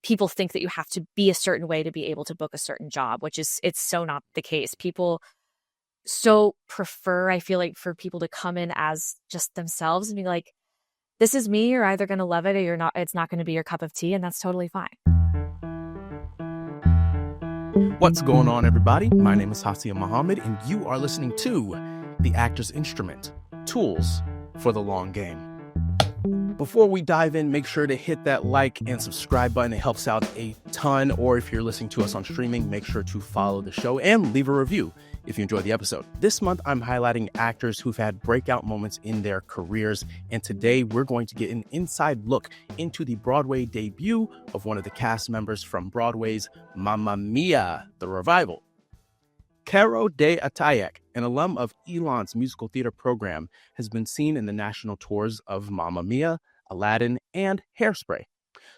people think that you have to be a certain way to be able to book a certain job, it's so not the case. People so prefer, I feel like, for people to come in as just themselves and be like, this is me, you're either going to love it or you're not, it's not going to be your cup of tea, and that's totally fine. What's going on, everybody? My name is Hassiem Muhammad, and you are listening to The Actor's Instrument, Tools for the Long Game. Before we dive in, make sure to hit that like and subscribe button. It helps out a ton. Or if you're listening to us on streaming, make sure to follow the show and leave a review if you enjoyed the episode. This month, I'm highlighting actors who've had breakout moments in their careers. And today, we're going to get an inside look into the Broadway debut of one of the cast members from Broadway's Mamma Mia, the revival. Caro Daye Attayek, an alum of Elon's musical theater program, has been seen in the national tours of Mamma Mia, Aladdin, and Hairspray.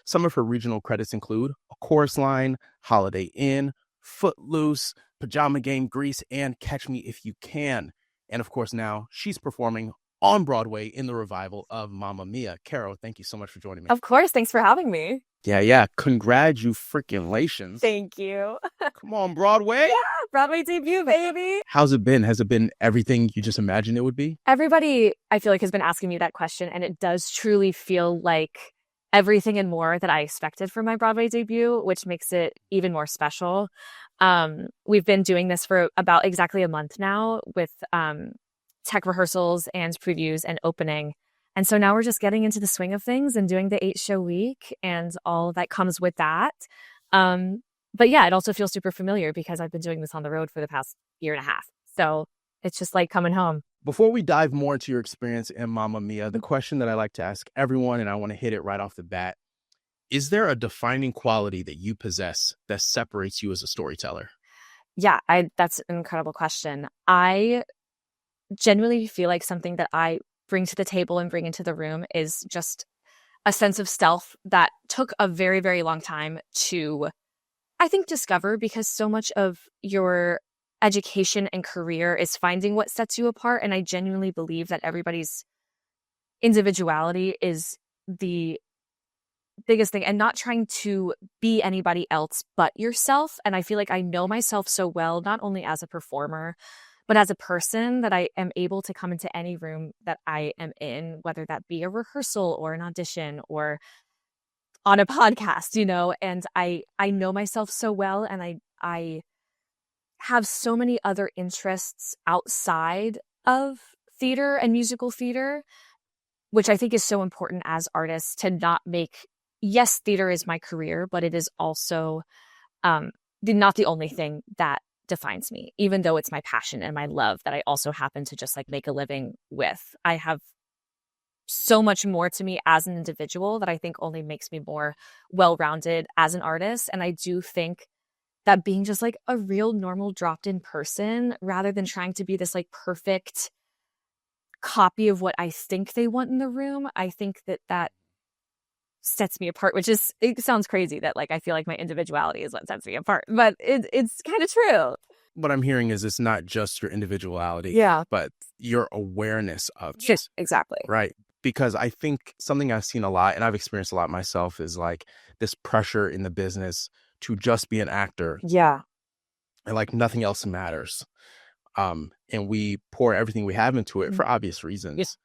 Some of her regional credits include A Chorus Line, Holiday Inn, Footloose, Pajama Game, Grease, and Catch Me If You Can. And of course, now she's performing on Broadway in the revival of Mamma Mia. Caro, thank you so much for joining me. Of course. Thanks for having me. Yeah. Congratulations. Thank you. Come on, Broadway. Yeah, Broadway debut, baby. How's it been? Has it been everything you just imagined it would be? Everybody, I feel like, has been asking me that question, and it does truly feel like everything and more that I expected from my Broadway debut, which makes it even more special. We've been doing this for about exactly a month now with tech rehearsals and previews and opening. And so now we're just getting into the swing of things and doing the 8-show week and all that comes with that. But yeah, it also feels super familiar because I've been doing this on the road for the past year and a half. So it's just like coming home. Before we dive more into your experience in Mamma Mia, the question that I like to ask everyone, and I want to hit it right off the bat, is there a defining quality that you possess that separates you as a storyteller? Yeah, that's an incredible question. I genuinely feel like something that I bring to the table and bring into the room is just a sense of self that took a very, very long time to, I think, discover, because so much of your education and career is finding what sets you apart. And I genuinely believe that everybody's individuality is the biggest thing, and not trying to be anybody else but yourself. And I feel like I know myself so well, not only as a performer, but as a person, that I am able to come into any room that I am in, whether that be a rehearsal or an audition or on a podcast, and I know myself so well, and I have so many other interests outside of theater and musical theater, which I think is so important as artists to not make, yes, theater is my career, but it is also not the only thing that defines me, even though it's my passion and my love that I also happen to just like make a living with. I have so much more to me as an individual that I think only makes me more well-rounded as an artist. And I do think that being just like a real normal dropped in person, rather than trying to be this like perfect copy of what I think they want in the room, I think that sets me apart, which is, it sounds crazy that like I feel like my individuality is what sets me apart, but it's kind of true. What I'm hearing is it's not just your individuality, but your awareness of it. Yes, exactly. Right. Because I think something I've seen a lot, and I've experienced a lot myself, is like this pressure in the business to just be an actor. Yeah. And like nothing else matters. And we pour everything we have into it for obvious reasons. Yes.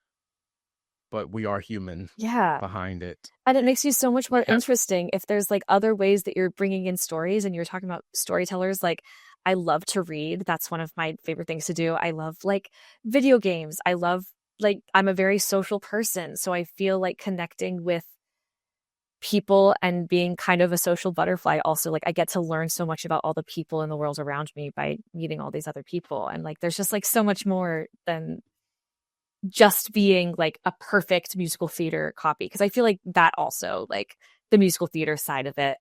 But we are human behind it. And it makes you so much more interesting if there's like other ways that you're bringing in stories, and you're talking about storytellers. Like, I love to read. That's one of my favorite things to do. I love like video games. I love, like, I'm a very social person. So I feel like connecting with people and being kind of a social butterfly. Also, like, I get to learn so much about all the people in the world around me by meeting all these other people. And like, there's just like so much more than just being like a perfect musical theater copy, because I feel like that also, like, the musical theater side of it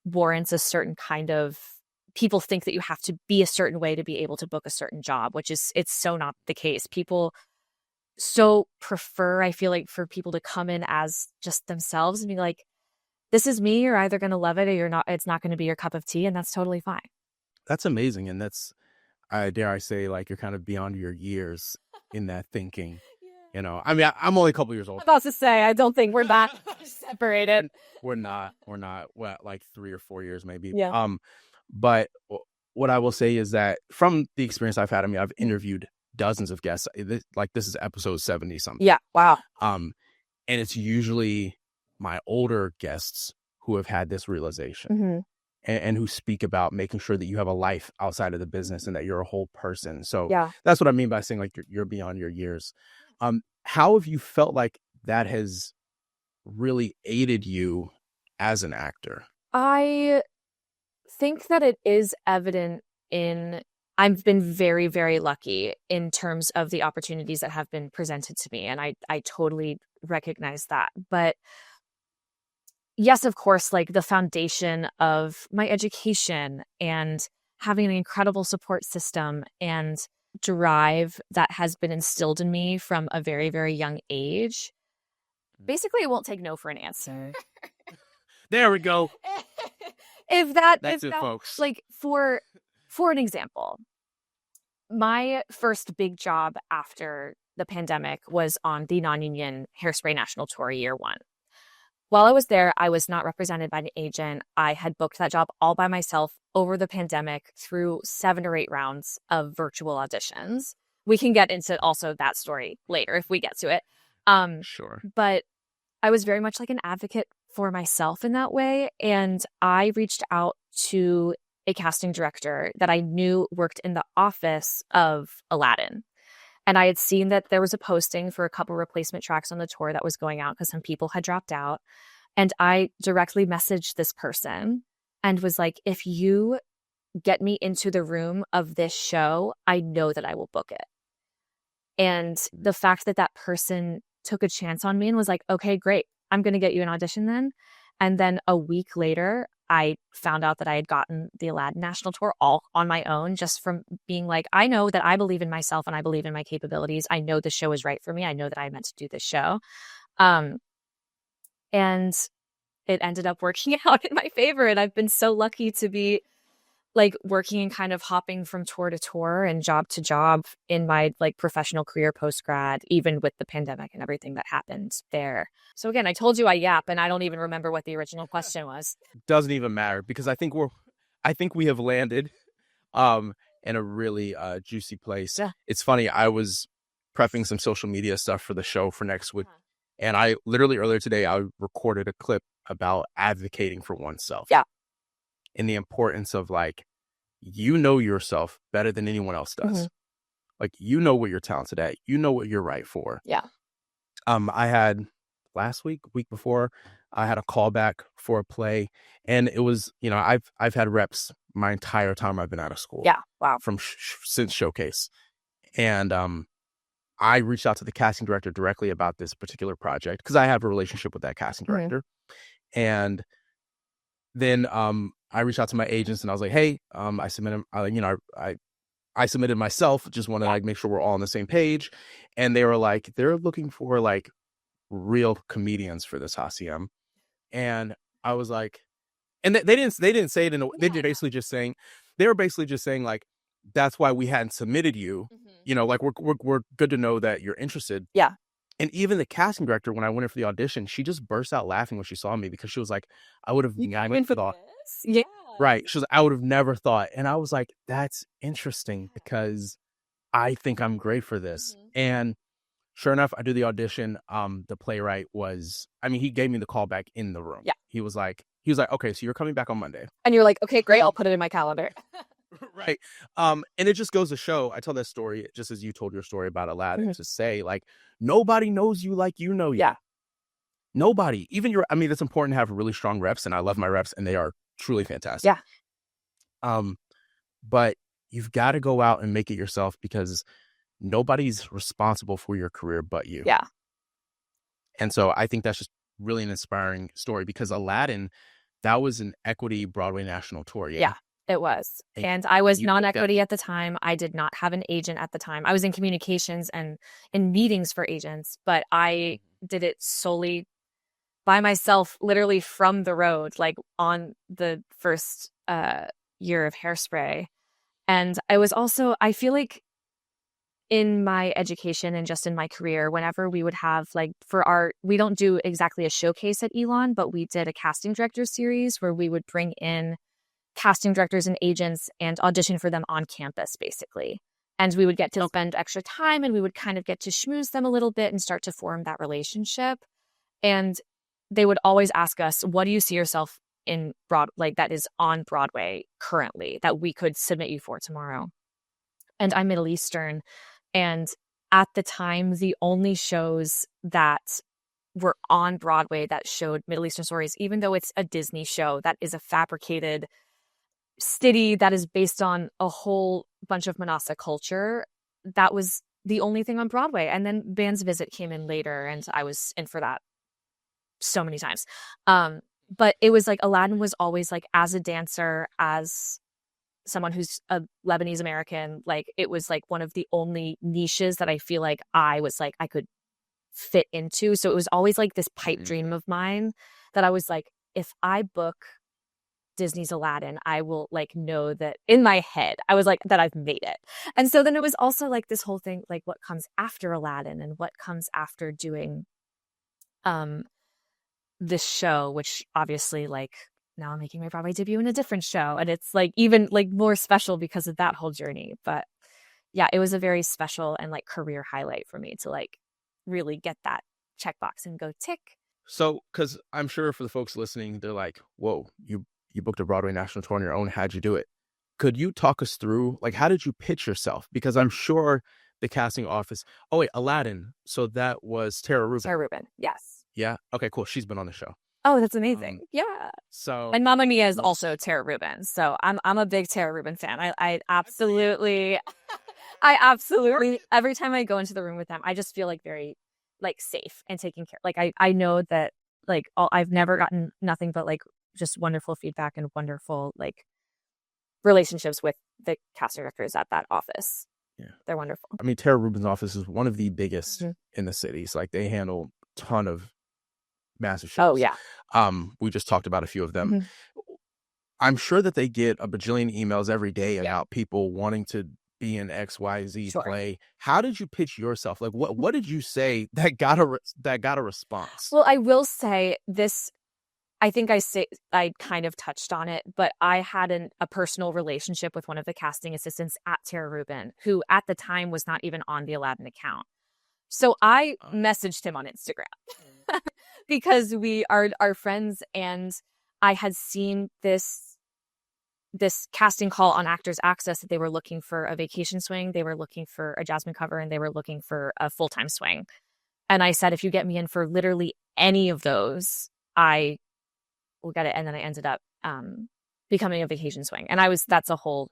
warrants a certain kind of, people think that you have to be a certain way to be able to book a certain job, which is, it's so not the case. People so prefer, I feel like, for people to come in as just themselves and be like, this is me, you're either going to love it or you're not, it's not going to be your cup of tea, and that's totally fine. That's amazing. And that's, I dare I say, like, you're kind of beyond your years in that thinking. I mean, I'm only a couple years old. I'm about to say, I don't think we're that separated. We're not, what, like 3 or 4 years maybe. Yeah. But what I will say is that from the experience I've had, I mean, I've interviewed dozens of guests. This is episode 70 something. Yeah. Wow. And it's usually my older guests who have had this realization and who speak about making sure that you have a life outside of the business and that you're a whole person. So that's what I mean by saying like you're beyond your years. How have you felt like that has really aided you as an actor? I think that it is evident I've been very, very lucky in terms of the opportunities that have been presented to me. And I totally recognize that. But yes, of course, like the foundation of my education and having an incredible support system and drive that has been instilled in me from a very, very young age. Basically, it won't take no for an answer. There we go. That's it, folks. Like for an example, my first big job after the pandemic was on the non-union Hairspray National Tour year 1. While I was there, I was not represented by an agent. I had booked that job all by myself over the pandemic through 7 or 8 rounds of virtual auditions. We can get into also that story later if we get to it. Sure. But I was very much like an advocate for myself in that way. And I reached out to a casting director that I knew worked in the office of Aladdin. And I had seen that there was a posting for a couple replacement tracks on the tour that was going out because some people had dropped out. And I directly messaged this person and was like, if you get me into the room of this show, I know that I will book it. And the fact that that person took a chance on me and was like, okay, great, I'm going to get you an audition then. And then a week later, I found out that I had gotten the Aladdin National Tour all on my own, just from being like, I know that I believe in myself and I believe in my capabilities. I know the show is right for me. I know that I meant to do this show. And it ended up working out in my favor. And I've been so lucky to be like working and kind of hopping from tour to tour and job to job in my like professional career post-grad, even with the pandemic and everything that happened there. So again, I told you I yap and I don't even remember what the original question was. Doesn't even matter because I think we have landed in a really juicy place. Yeah. It's funny, I was prepping some social media stuff for the show for next week. And I literally earlier today, I recorded a clip about advocating for oneself. Yeah. And the importance of like, you know yourself better than anyone else does. Like, you know what you're talented at. You know what you're right for. Yeah. I had week before, I had a callback for a play, and it was, I've had reps my entire time I've been out of school. Yeah. Wow. From since Showcase. And I reached out to the casting director directly about this particular project because I have a relationship with that casting director. And then I reached out to my agents and I was like, hey, I submitted, I submitted myself, just want to like make sure we're all on the same page. And they were like, they're looking for like real comedians for this, Hassiem. And I was like, and they didn't say it in a, they were basically just saying like, that's why we hadn't submitted you. Like we're good to know that you're interested. Yeah. And even the casting director, when I went in for the audition, she just burst out laughing when she saw me because she was like, I would have never thought. Yeah. Right. She was like, I would have never thought. And I was like, that's interesting because I think I'm great for this. And sure enough, I do the audition. The playwright he gave me the call back in the room. Yeah. He was like, okay, so you're coming back on Monday. And you're like, okay, great. I'll put it in my calendar. Right. And it just goes to show, I tell that story just as you told your story about Aladdin to say like, nobody knows you like you know you. Yeah. Nobody. Even it's important to have really strong reps, and I love my reps and they are truly fantastic. Yeah. But you've got to go out and make it yourself because nobody's responsible for your career but you. Yeah. And so I think that's just really an inspiring story because Aladdin, that was an equity Broadway national tour. Yeah. It was. And I was non-equity at the time. I did not have an agent at the time. I was in communications and in meetings for agents, but I did it solely by myself, literally from the road, like on the first year of Hairspray. And I was also, I feel like in my education and just in my career, whenever we would have like we don't do exactly a showcase at Elon, but we did a casting director series where we would bring in casting directors and agents and audition for them on campus, basically. And we would get to spend extra time and we would kind of get to schmooze them a little bit and start to form that relationship. And they would always ask us, what do you see yourself in that is on Broadway currently that we could submit you for tomorrow? And I'm Middle Eastern. And at the time, the only shows that were on Broadway that showed Middle Eastern stories, even though it's a Disney show that is a fabricated city that is based on a whole bunch of Manasa culture, that was the only thing on Broadway. And then Band's Visit came in later, and I was in for that so many times. But it was like Aladdin was always like, as a dancer, as someone who's a Lebanese American, like it was like one of the only niches that I feel like I was like I could fit into. So it was always like this pipe dream of mine that I was like, if I book Disney's Aladdin, I will like know that in my head I was like that I've made it. And so then it was also like this whole thing, like what comes after Aladdin and what comes after doing this show, which obviously like now I'm making my Broadway debut in a different show, and it's like even like more special because of that whole journey. But yeah, it was a very special and like career highlight for me to like really get that checkbox and go tick. So, because I'm sure for the folks listening, they're like, whoa, you booked a Broadway national tour on your own. How'd you do it? Could you talk us through, like, how did you pitch yourself? Because I'm sure the casting office, oh wait, Aladdin. So that was Tara Rubin. Tara Rubin, yes. Yeah. Okay, cool. She's been on the show. Oh, that's amazing. Yeah. So, and Mamma Mia is also Tara Rubin. So I'm a big Tara Rubin fan. I absolutely every time I go into the room with them, I just feel like very like safe and taken care. Like I know that like I've never gotten nothing but like just wonderful feedback and wonderful like relationships with the casting directors at that office. Yeah, they're wonderful. I mean, Tara Rubin's office is one of the biggest in the city. So like they handle a ton of massive shows. Oh yeah. We just talked about a few of them. I'm sure that they get a bajillion emails every day about people wanting to be in XYZ play. How did you pitch yourself? Like what did you say that got a response? Well, I will say this. I think I kind of touched on it, but I had a personal relationship with one of the casting assistants at Tara Rubin, who at the time was not even on the Aladdin account. So I messaged him on Instagram because we are friends, and I had seen this casting call on Actors Access that they were looking for a vacation swing, they were looking for a Jasmine cover, and they were looking for a full-time swing. And I said, if you get me in for literally any of those, I will get it. And then I ended up becoming a vacation swing. And that's a whole,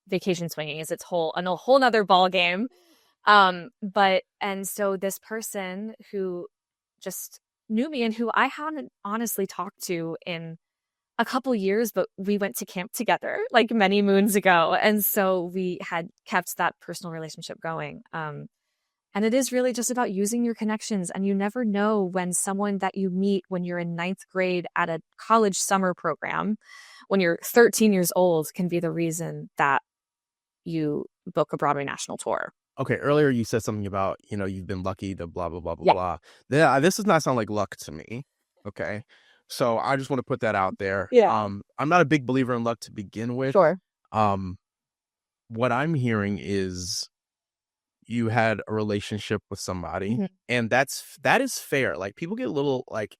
vacation swinging is a whole nother ball game. And so this person who just knew me and who I hadn't honestly talked to in a couple years, but we went to camp together like many moons ago. And so we had kept that personal relationship going. And it is really just about using your connections. And you never know when someone that you meet when you're in 9th grade at a college summer program, when you're 13 years old, can be the reason that you book a Broadway national tour. Okay, earlier you said something about, you've been lucky to blah, blah, blah, blah, blah. This does not sound like luck to me. Okay. So I just want to put that out there. Yeah. I'm not a big believer in luck to begin with. Sure. What I'm hearing is you had a relationship with somebody, and that is fair. Like people get a little like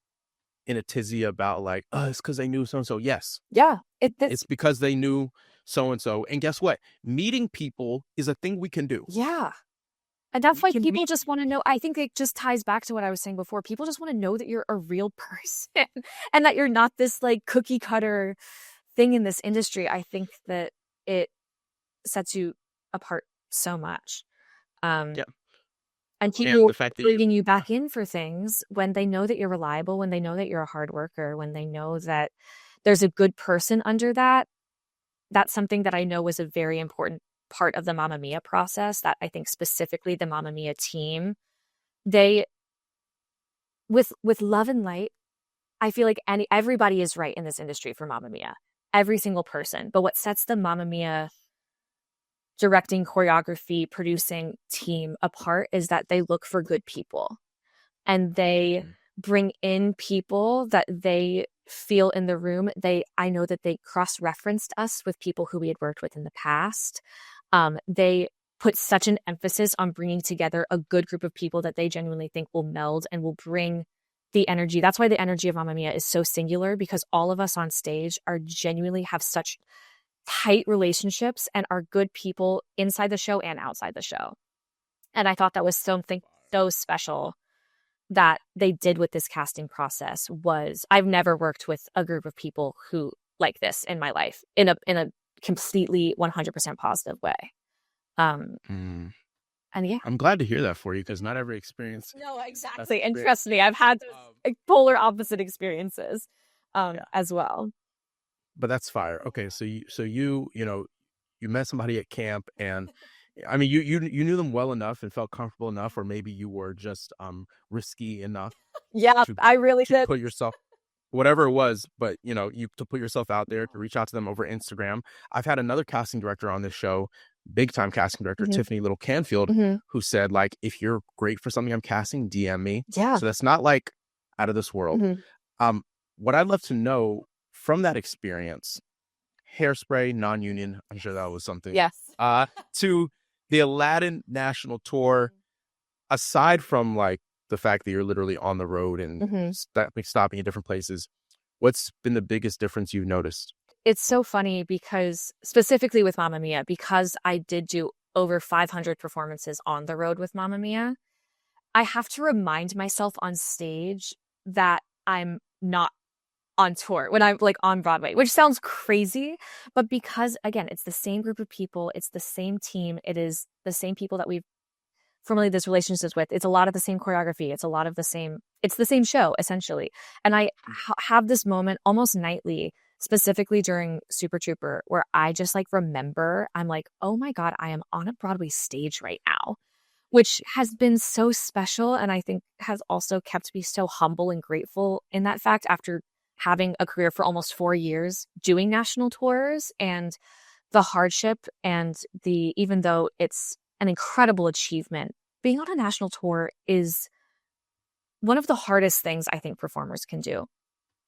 in a tizzy about like, oh, it's because they knew so-and-so. Yes. Yeah. It's because they knew so-and-so. And guess what? Meeting people is a thing we can do. Yeah. And that's why people just want to know. I think it just ties back to what I was saying before. People just want to know that you're a real person and that you're not this like cookie cutter thing in this industry. I think that it sets you apart so much. And people bringing you back in for things when they know that you're reliable, when they know that you're a hard worker, when they know that there's a good person under that. That's something that I know was a very important part of the Mamma Mia process, that I think specifically the Mamma Mia team, they with love and light, I feel like everybody is right in this industry for Mamma Mia, every single person. But what sets the Mamma Mia directing, choreography, producing team apart is that they look for good people, and they bring in people that they feel in the room. I know that they cross-referenced us with people who we had worked with in the past. They put such an emphasis on bringing together a good group of people that they genuinely think will meld and will bring the energy. That's why the energy of Mamma Mia is so singular, because all of us on stage are genuinely have such tight relationships and are good people inside the show and outside the show. And I thought that was something so special that they did with this casting process. Was I've never worked with a group of people who like this in my life in a completely 100% positive way. And yeah, I'm glad to hear that for you, because not every experience. No, exactly. And trust me, I've had polar opposite experiences as well. But that's fire. Okay, so you met somebody at camp, and I mean, you knew them well enough and felt comfortable enough, or maybe you were just risky enough. Yeah, I really did. Put yourself, whatever it was, but to put yourself out there, to reach out to them over Instagram. I've had another casting director on this show, big time casting director, Tiffany Little Canfield, who said, like, if you're great for something I'm casting, DM me. Yeah. So that's not like out of this world. What I'd love to know from that experience, Hairspray, non-union, I'm sure that was something. Yes. To the Aladdin national tour, aside from like the fact that you're literally on the road and stopping at different places, what's been the biggest difference you've noticed? It's so funny because specifically with Mamma Mia, because I did do over 500 performances on the road with Mamma Mia, I have to remind myself on stage that I'm not on tour when I'm like on Broadway, which sounds crazy, but because again, it's the same group of people, it's the same team, it is the same people that we've formulated these relationships with. It's a lot of the same choreography. It's the same show essentially. And I have this moment almost nightly, specifically during Super Trooper, where I just like remember, I'm like, oh my God, I am on a Broadway stage right now, which has been so special. And I think has also kept me so humble and grateful in that fact, after having a career for almost 4 years doing national tours, and the hardship and even though it's an incredible achievement, being on a national tour is one of the hardest things I think performers can do,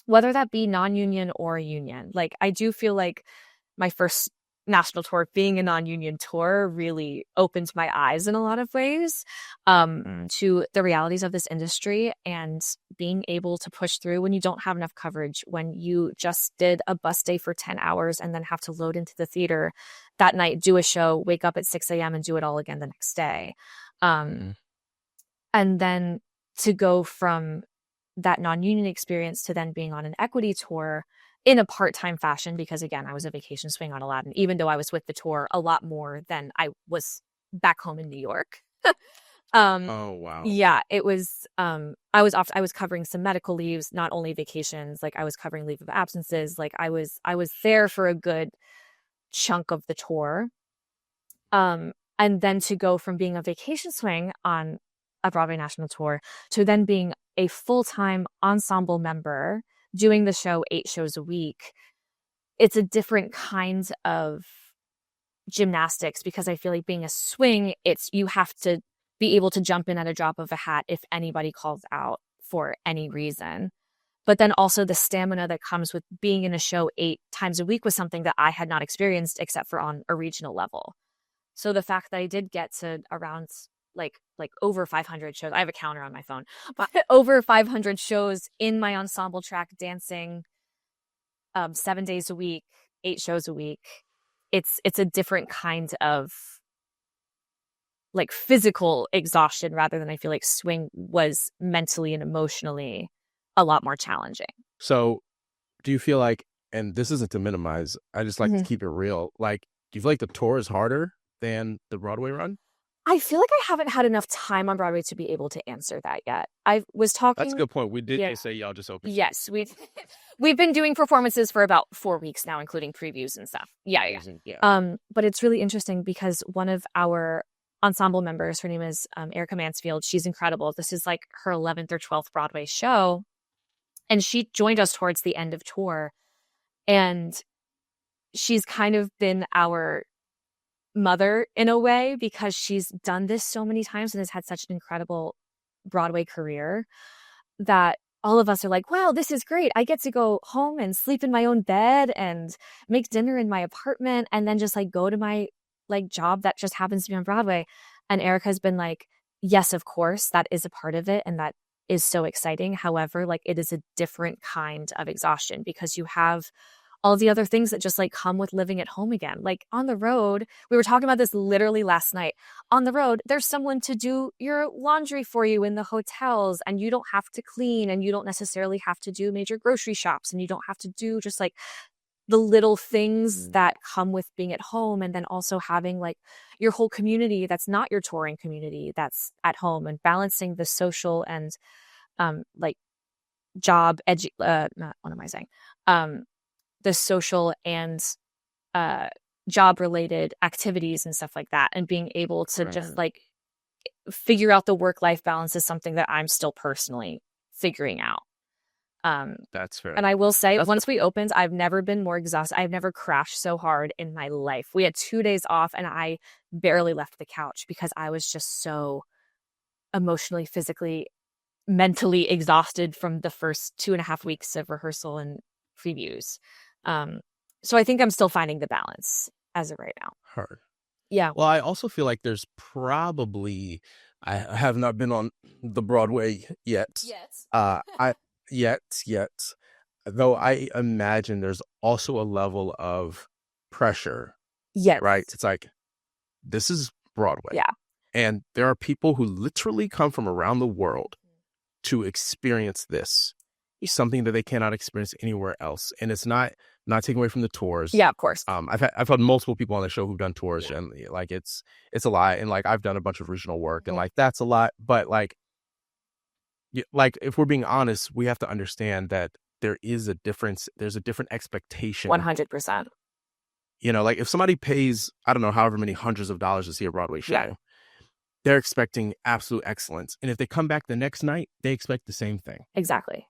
whether that be non-union or union. Like, I do feel like my first national tour, being a non-union tour, really opened my eyes in a lot of ways to the realities of this industry, and being able to push through when you don't have enough coverage, when you just did a bus day for 10 hours and then have to load into the theater that night, do a show, wake up at 6 a.m. and do it all again the next day. And then to go from that non-union experience to then being on an equity tour in a part-time fashion, because again, I was a vacation swing on Aladdin, even though I was with the tour a lot more than I was back home in New York. Oh wow. Yeah, it was I was covering some medical leaves, not only vacations, like I was covering leave of absences, like I was there for a good chunk of the tour. And then to go from being a vacation swing on a Broadway national tour to then being a full-time ensemble member doing the show 8 shows a week, it's a different kind of gymnastics, because I feel like being a swing, you have to be able to jump in at a drop of a hat if anybody calls out for any reason. But then also the stamina that comes with being in a show 8 times a week was something that I had not experienced except for on a regional level. So the fact that I did get to around like over 500 shows, I have a counter on my phone, but over 500 shows in my ensemble track, dancing 7 days a week, 8 shows a week. It's a different kind of like physical exhaustion, rather than I feel like swing was mentally and emotionally a lot more challenging. So do you feel like, and this isn't to minimize, I just like to keep it real, like, do you feel like the tour is harder than the Broadway run? I feel like I haven't had enough time on Broadway to be able to answer that yet. I was talking. That's a good point. We did say y'all just opened. Yes, we've been doing performances for about 4 weeks now, including previews and stuff. Yeah. But it's really interesting because one of our ensemble members, her name is Erica Mansfield. She's incredible. This is like her 11th or 12th Broadway show, and she joined us towards the end of tour, and she's kind of been our mother in a way, because she's done this so many times and has had such an incredible Broadway career, that all of us are like, well, this is great. I get to go home and sleep in my own bed and make dinner in my apartment and then just like go to my like job that just happens to be on Broadway. And Erica's been like, yes, of course, that is a part of it. And that is so exciting. However, like it is a different kind of exhaustion because you have all the other things that just like come with living at home again. Like on the road, we were talking about this literally last night. On the road, there's someone to do your laundry for you in the hotels, and you don't have to clean, and you don't necessarily have to do major grocery shops, and you don't have to do just like the little things that come with being at home. And then also having like your whole community that's not your touring community that's at home, and balancing the social and like job what am I saying? The social and job related activities and stuff like that, and being able to just like figure out the work-life balance is something that I'm still personally figuring out. That's fair. And I will say, once we opened, I've never been more exhausted. I've never crashed so hard in my life. We had 2 days off and I barely left the couch because I was just so emotionally, physically, mentally exhausted from the first 2.5 weeks of rehearsal and previews. So I think I'm still finding the balance as of right now. Hard. Yeah. Well, I also feel like there's probably, I have not been on the Broadway yet. Yet. Though I imagine there's also a level of pressure. Yes. Right? It's like, this is Broadway. Yeah. And there are people who literally come from around the world to experience this. Something that they cannot experience anywhere else. And it's not taking away from the tours. Yeah, of course. I've had multiple people on the show who've done tours, and like it's a lot. And like I've done a bunch of original work, and like that's a lot. But like if we're being honest, we have to understand that there is a difference. There's a different expectation. 100%. You know, like if somebody pays, I don't know, however many hundreds of dollars to see a Broadway show, they're expecting absolute excellence. And if they come back the next night, they expect the same thing. Exactly.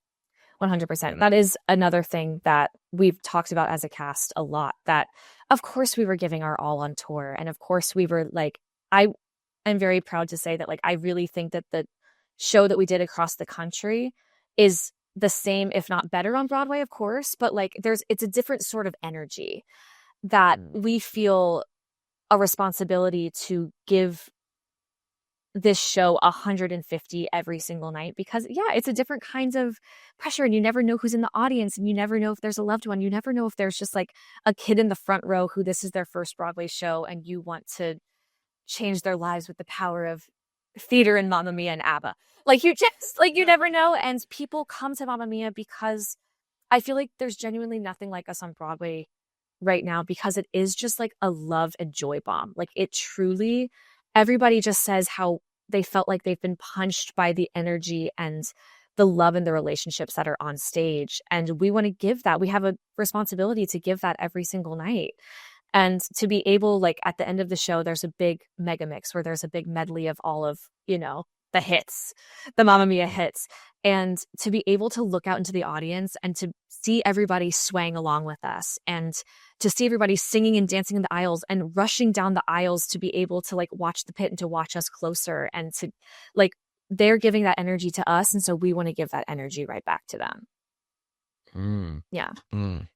100%. That is another thing that we've talked about as a cast a lot, that of course we were giving our all on tour. And of course we were like, I am very proud to say that like, I really think that the show that we did across the country is the same, if not better on Broadway, of course, but like it's a different sort of energy that we feel a responsibility to give this show 150 every single night, because it's a different kinds of pressure, and you never know who's in the audience, and you never know if there's a loved one, you never know if there's just like a kid in the front row who this is their first Broadway show and you want to change their lives with the power of theater and Mamma Mia and ABBA. Like you just like you never know. And people come to Mamma Mia because I feel like there's genuinely nothing like us on Broadway right now, because it is just like a love and joy bomb. Like it truly, everybody just says how they felt like they've been punched by the energy and the love and the relationships that are on stage. And we want to give that. We have a responsibility to give that every single night. And to be able, like at the end of the show, there's a big mega mix where there's a big medley of all of, the hits, the Mamma Mia hits. And to be able to look out into the audience and to see everybody swaying along with us, and to see everybody singing and dancing in the aisles and rushing down the aisles to be able to like watch the pit and to watch us closer, and to like, they're giving that energy to us. And so we want to give that energy right back to them. Yeah. Man,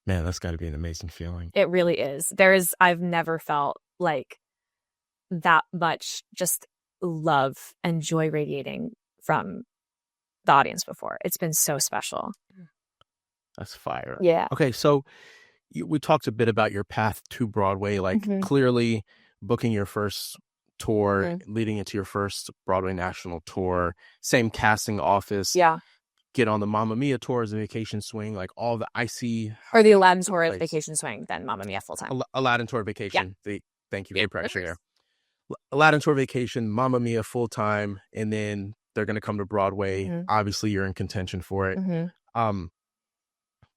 that's got to be an amazing feeling. It really is. I've never felt like that much just love and joy radiating from the audience before. It's been so special. That's fire. Yeah. Okay, so we talked a bit about your path to Broadway, like clearly booking your first tour, leading into your first Broadway national tour, same casting office. Yeah. Get on the Mamma Mia tour as a vacation swing, like all the or the Aladdin tour at vacation swing, then Mamma Mia full time. Aladdin tour vacation. Yeah. Thank you for pressure here. Aladdin tour vacation, Mamma Mia full time, and then they're going to come to Broadway. Obviously, you're in contention for it.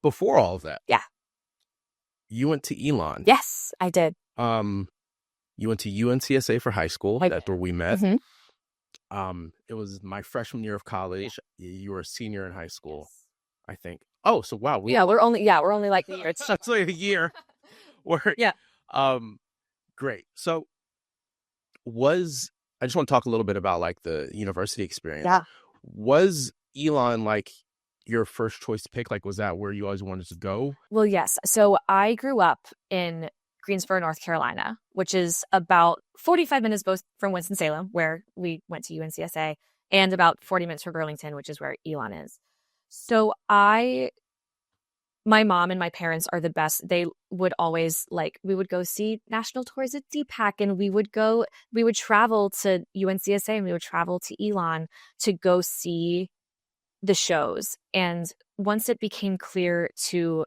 Before all of that, you went to Elon. Yes, I did. You went to UNCSA for high school. That's where we met. It was my freshman year of college. You were a senior in high school, I think. Oh, so wow. We're only like a year. It's like a year. Great. So I just want to talk a little bit about like the university experience. Yeah. Was Elon like your first choice pick? Like, was that where you always wanted to go? Well, yes. So I grew up in Greensboro, North Carolina, which is about 45 minutes both from Winston-Salem, where we went to UNCSA, and about 40 minutes from Burlington, which is where Elon is. So my mom and my parents are the best. They would always we would go see national tours at DPAC, and we would travel to UNCSA, and we would travel to Elon to go see the shows. And once it became clear to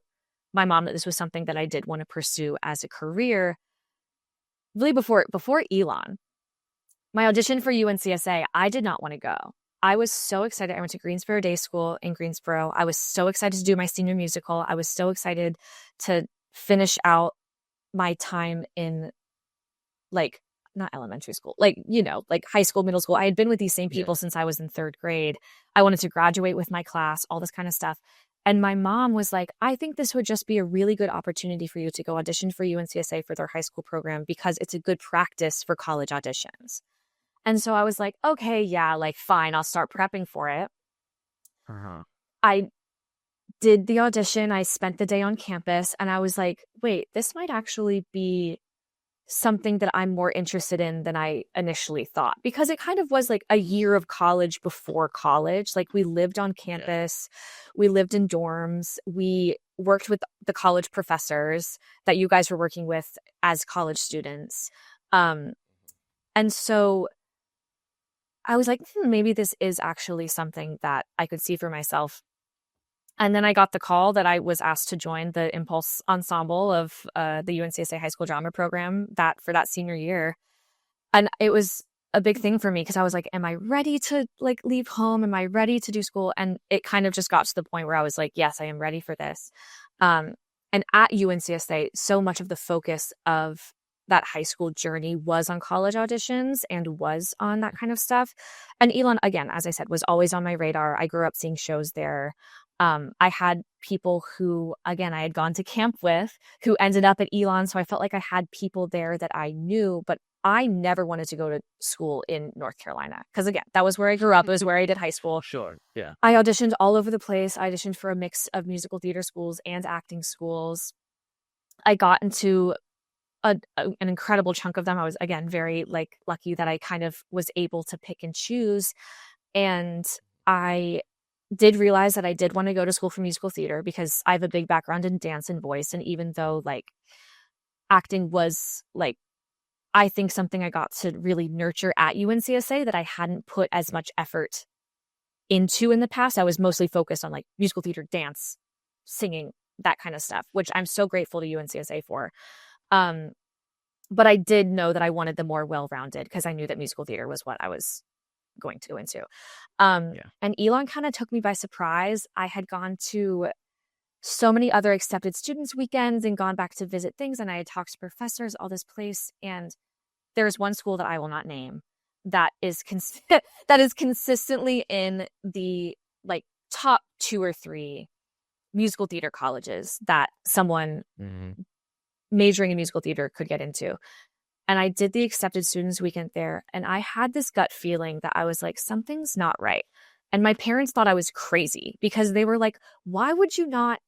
my mom that this was something that I did want to pursue as a career, really before Elon, my audition for UNCSA, I did not want to go. I was so excited. I went to Greensboro Day School in Greensboro. I was so excited to do my senior musical. I was so excited to finish out my time in not elementary school, high school, middle school. I had been with these same people since I was in third grade. I wanted to graduate with my class, all this kind of stuff. And my mom was like, I think this would just be a really good opportunity for you to go audition for UNCSA for their high school program because it's a good practice for college auditions. And so I was like, okay, yeah, fine, I'll start prepping for it. I did the audition. I spent the day on campus, and I was like, wait, this might actually be something that I'm more interested in than I initially thought, because it kind of was like a year of college before college. We lived on campus, we lived in dorms, we worked with the college professors that you guys were working with as college students. And so I was like, maybe this is actually something that I could see for myself. And then I got the call that I was asked to join the Impulse Ensemble of the UNCSA High School Drama Program for that senior year. And it was a big thing for me because I was like, am I ready to leave home? Am I ready to do school? And it kind of just got to the point where I was like, yes, I am ready for this. And at UNCSA, so much of the focus of that high school journey was on college auditions and was on that kind of stuff. And Elon, again, as I said, was always on my radar. I grew up seeing shows there. I had people who, again, I had gone to camp with who ended up at Elon. So I felt like I had people there that I knew, but I never wanted to go to school in North Carolina. Because again, that was where I grew up. It was where I did high school. Sure. Yeah. I auditioned all over the place. I auditioned for a mix of musical theater schools and acting schools. I got into an incredible chunk of them. I was, again, very lucky that I kind of was able to pick and choose. And I did realize that I did want to go to school for musical theater because I have a big background in dance and voice. And even though acting was I think something I got to really nurture at UNCSA that I hadn't put as much effort into in the past. I was mostly focused on musical theater, dance, singing, that kind of stuff, which I'm so grateful to UNCSA for. But I did know that I wanted the more well-rounded because I knew that musical theater was what I was going to go into. And Elon kind of took me by surprise. I had gone to so many other accepted students weekends and gone back to visit things, and I had talked to professors, all this place. And there's one school that I will not name that is that is consistently in the top 2 or 3 musical theater colleges that someone majoring in musical theater could get into. And I did the accepted students weekend there. And I had this gut feeling that I was like, something's not right. And my parents thought I was crazy because they were like, why would you not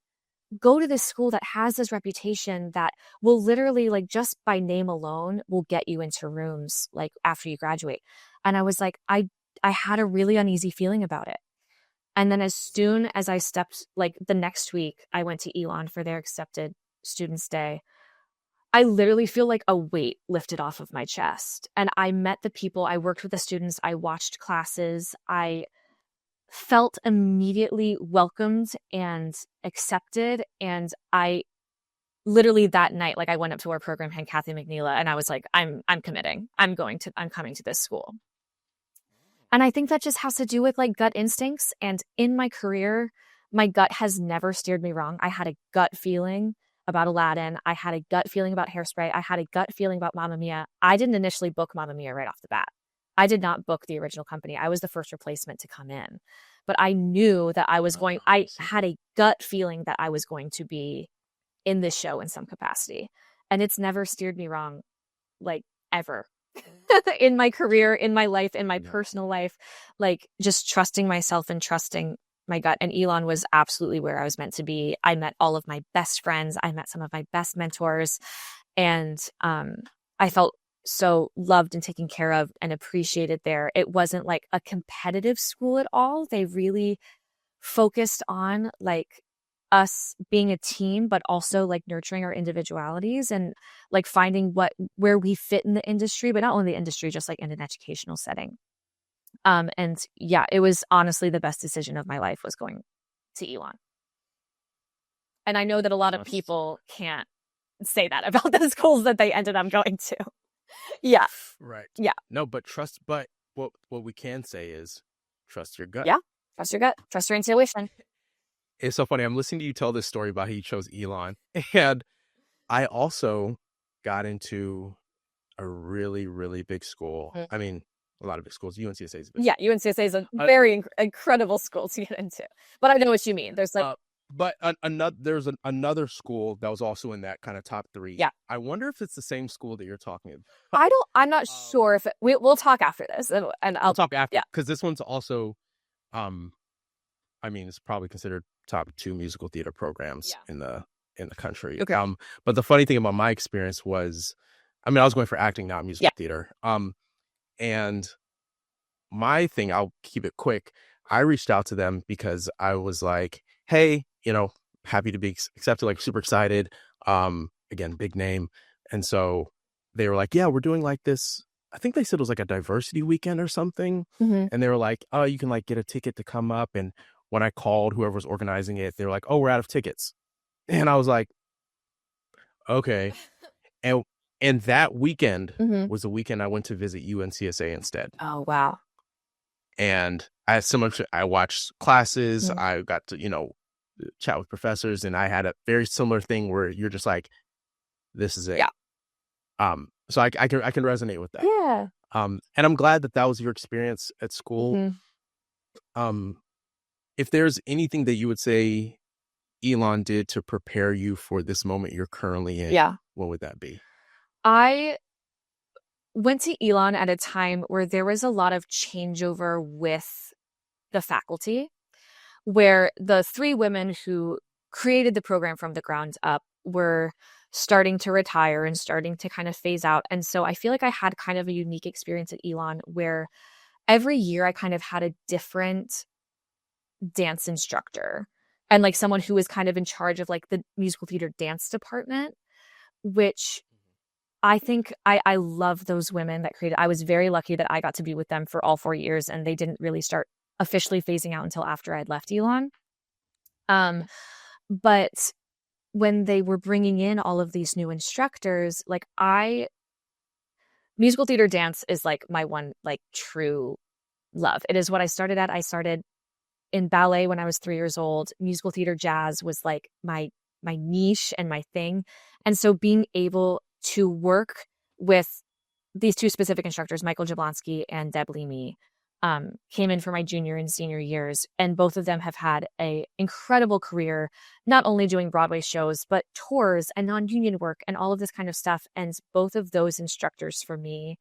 go to this school that has this reputation that will literally just by name alone will get you into rooms after you graduate? And I was like, I had a really uneasy feeling about it. And then as soon as I stepped, the next week, I went to Elon for their accepted students day. I literally feel like a weight lifted off of my chest. And I met the people, I worked with the students, I watched classes, I felt immediately welcomed and accepted. And I literally that night, I went up to our program head, Kathy McNeela, and I was like, I'm committing. I'm coming to this school. And I think that just has to do with gut instincts. And in my career, my gut has never steered me wrong. I had a gut feeling about Aladdin. I had a gut feeling about Hairspray. I had a gut feeling about Mamma Mia. I didn't initially book Mamma Mia right off the bat. I did not book the original company. I was the first replacement to come in. But I knew that I had a gut feeling that I was going to be in this show in some capacity. And it's never steered me wrong. like ever in my career, in my life, in my personal life, like just trusting myself and trusting my gut. And Elon was absolutely where I was meant to be. I met all of my best friends. I met some of my best mentors, and I felt so loved and taken care of and appreciated there. It wasn't like a competitive school at all. They really focused on like us being a team, but also like nurturing our individualities and like finding where we fit in the industry, but not only the industry, just like in an educational setting. And yeah, it was honestly the best decision of my life was going to Elon. And I know that a lot of people can't say that about the schools that they ended up going to. Yeah. Right. Yeah. No, but what we can say is trust your gut. Yeah. Trust your gut. Trust your intuition. It's so funny. I'm listening to you tell this story about how you chose Elon. And I also got into a really, really big school. I mean, a lot of big schools. UNCSA is a big Yeah, UNCSA is a very incredible school to get into. But I know what you mean. There's like but there's another school that was also in that kind of top 3. Yeah. I wonder if it's the same school that you're talking about. I'm not sure if we'll talk after this, and I'll talk after. Yeah, because this one's also, I mean, it's probably considered top 2 musical theater programs in the country. Okay. But the funny thing about my experience was, I mean, I was going for acting, not musical theater. And my thing, I'll keep it quick. I reached out to them because I was like, hey, happy to be accepted, like super excited. Again, big name. And so they were like, yeah, we're doing like this. I think they said it was like a diversity weekend or something. Mm-hmm. And they were like, oh, you can like get a ticket to come up. And when I called whoever was organizing it, they were like, oh, we're out of tickets. And I was like, okay. And that weekend was the weekend I went to visit UNCSA instead. Oh, wow. And I watched classes. I got to, chat with professors, and I had a very similar thing where you're just like, this is it. Yeah. So I can resonate with that. Yeah. And I'm glad that was your experience at school. If there's anything that you would say Elon did to prepare you for this moment you're currently in, what would that be? I went to Elon at a time where there was a lot of changeover with the faculty, where the 3 women who created the program from the ground up were starting to retire and starting to kind of phase out. And so I feel like I had kind of a unique experience at Elon where every year I kind of had a different dance instructor and like someone who was kind of in charge of like the musical theater dance department, which I think I love those women that created. I was very lucky that I got to be with them for all 4 years, and they didn't really start officially phasing out until after I'd left Elon. But when they were bringing in all of these new instructors, like musical theater dance is like my one like true love. It is what I started at. I started in ballet when I was 3 years old. Musical theater jazz was like my niche and my thing. And so being able to work with these 2 specific instructors, Michael Jablonski and Deb Leamy, came in for my junior and senior years. And both of them have had an incredible career, not only doing Broadway shows, but tours and non-union work and all of this kind of stuff. And both of those instructors for me,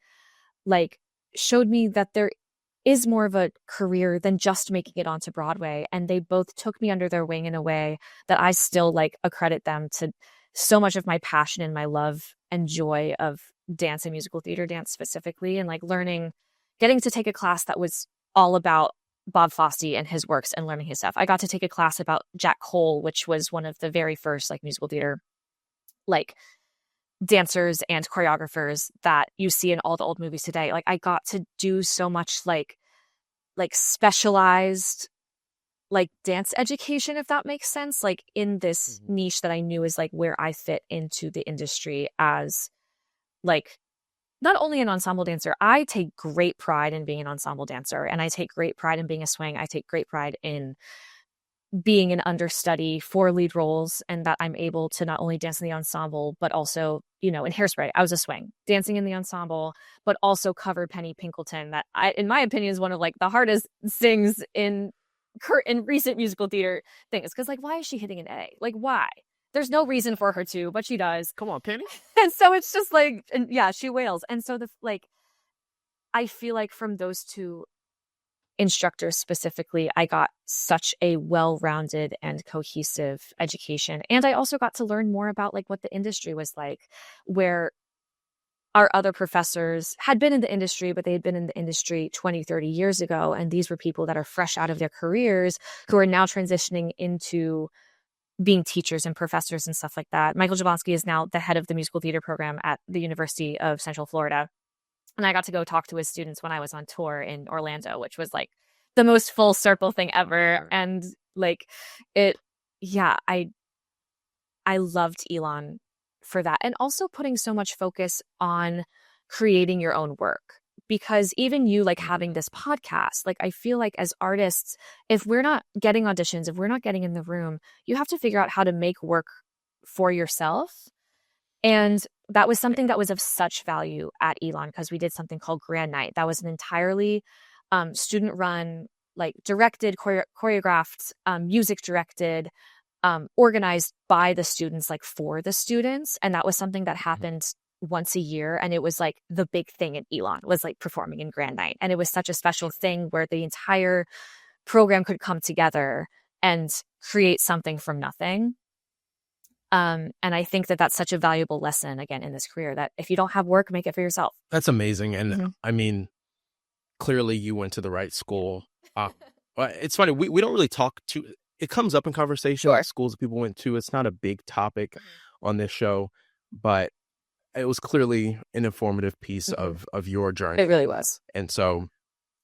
like, showed me that there is more of a career than just making it onto Broadway. And they both took me under their wing in a way that I still like accredit them to so much of my passion and my love and joy of dance and musical theater dance specifically. And like getting to take a class that was all about Bob Fosse and his works and learning his stuff. I got to take a class about Jack Cole, which was one of the very first like musical theater like dancers and choreographers that you see in all the old movies today. Like I got to do so much like specialized like dance education, if that makes sense, like in this niche that I knew is like where I fit into the industry as like not only an ensemble dancer. I take great pride in being an ensemble dancer, and I take great pride in being a swing. I take great pride in being an understudy for lead roles, and that I'm able to not only dance in the ensemble, but also, in Hairspray, I was a swing, dancing in the ensemble, but also covered Penny Pinkelton, that in my opinion is one of like the hardest things in recent musical theater things. Because like, why is she hitting an A? Like, why? there's no reason for her to, but she does. Come on, Penny. And so it's just like, and yeah, she wails. And so I feel like from those two instructors specifically, I got such a well-rounded and cohesive education. And I also got to learn more about like what the industry was like, where our other professors had been in the industry, but they had been in the industry 20, 30 years ago. And these were people that are fresh out of their careers who are now transitioning into being teachers and professors and stuff like that. Michael Jablonski is now the head of the musical theater program at the University of Central Florida. And I got to go talk to his students when I was on tour in Orlando, which was like the most full circle thing ever. And like I loved Elon for that. And also putting so much focus on creating your own work. Because even you like having this podcast, like I feel like as artists, if we're not getting auditions, if we're not getting in the room, you have to figure out how to make work for yourself. And that was something that was of such value at Elon, because we did something called Grand Night. That was an entirely student run, like directed, choreographed, music directed, organized by the students, like for the students. And that was something that happened once a year. And it was like the big thing at Elon was like performing in Grand Night. And it was such a special thing where the entire program could come together and create something from nothing. And I think that that's such a valuable lesson, again, in this career, that if you don't have work, make it for yourself. That's amazing. And I mean, clearly you went to the right school. It's funny. We don't really talk to, it comes up in conversation, like schools that people went to. It's not a big topic on this show, but it was clearly an informative piece of your journey. It really was. And so,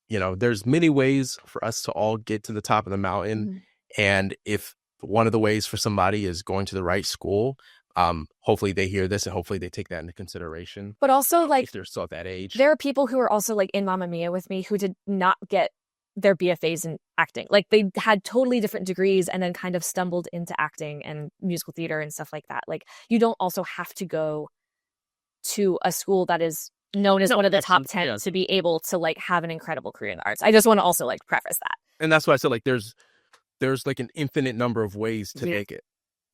there's many ways for us to all get to the top of the mountain. And if one of the ways for somebody is going to the right school, hopefully they hear this and hopefully they take that into consideration. But also, like, if they're still at that age, there are people who are also like in Mamma Mia with me who did not get their BFAs in acting. Like they had totally different degrees and then kind of stumbled into acting and musical theater and stuff like that. Like you don't also have to go to a school that is known as one of the top 10 to be able to like have an incredible career in the arts. I just want to also like preface that. And that's why I said like there's like an infinite number of ways to make it.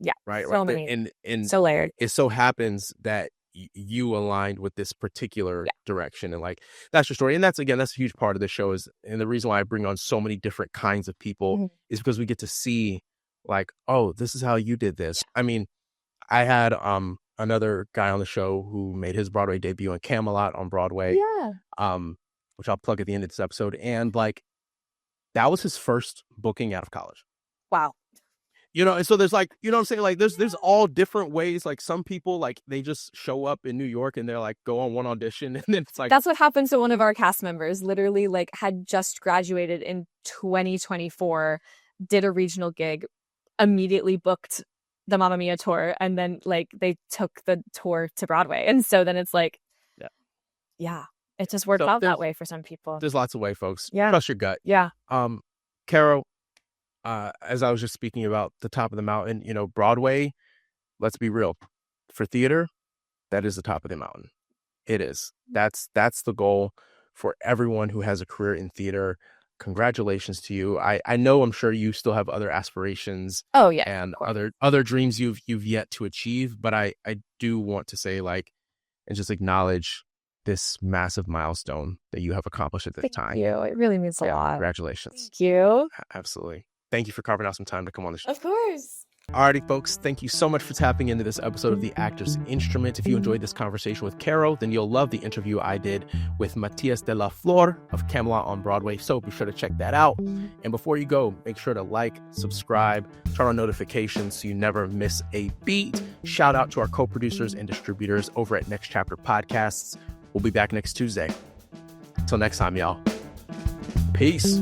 Yeah. Right. So many. And so layered. It so happens that you aligned with this particular direction. And like, that's your story. And that's a huge part of the show and the reason why I bring on so many different kinds of people is because we get to see like, oh, this is how you did this. I mean, I had, another guy on the show who made his Broadway debut in Camelot on Broadway. Yeah. Which I'll plug at the end of this episode. And like, that was his first booking out of college. Wow. And so there's like, you know what I'm saying? Like there's all different ways. Like some people, like they just show up in New York and they're like, go on one audition. And then it's like, that's what happened to one of our cast members, literally like had just graduated in 2024, did a regional gig, immediately booked the Mamma Mia tour. And then like they took the tour to Broadway. And so then it's like, yeah, it just worked out that way for some people. There's lots of ways, folks. Yeah. Trust your gut. Yeah. Caro, as I was just speaking about the top of the mountain, Broadway, let's be real, for theater, that is the top of the mountain. It is. That's the goal for everyone who has a career in theater. Congratulations to you. I know I'm sure you still have other aspirations. Oh yeah. And other dreams you've yet to achieve. But I do want to say like, and just acknowledge this massive milestone that you have accomplished at this time. Thank you. It really means a lot. Congratulations. Thank you. Absolutely. Thank you for carving out some time to come on the show. Of course. Alrighty, folks. Thank you so much for tapping into this episode of The Actor's Instrument. If you enjoyed this conversation with Caro, then you'll love the interview I did with Matias de la Flor of Camelot on Broadway. So be sure to check that out. And before you go, make sure to like, subscribe, turn on notifications so you never miss a beat. Shout out to our co-producers and distributors over at Next Chapter Podcasts. We'll be back next Tuesday. Until next time, y'all. Peace.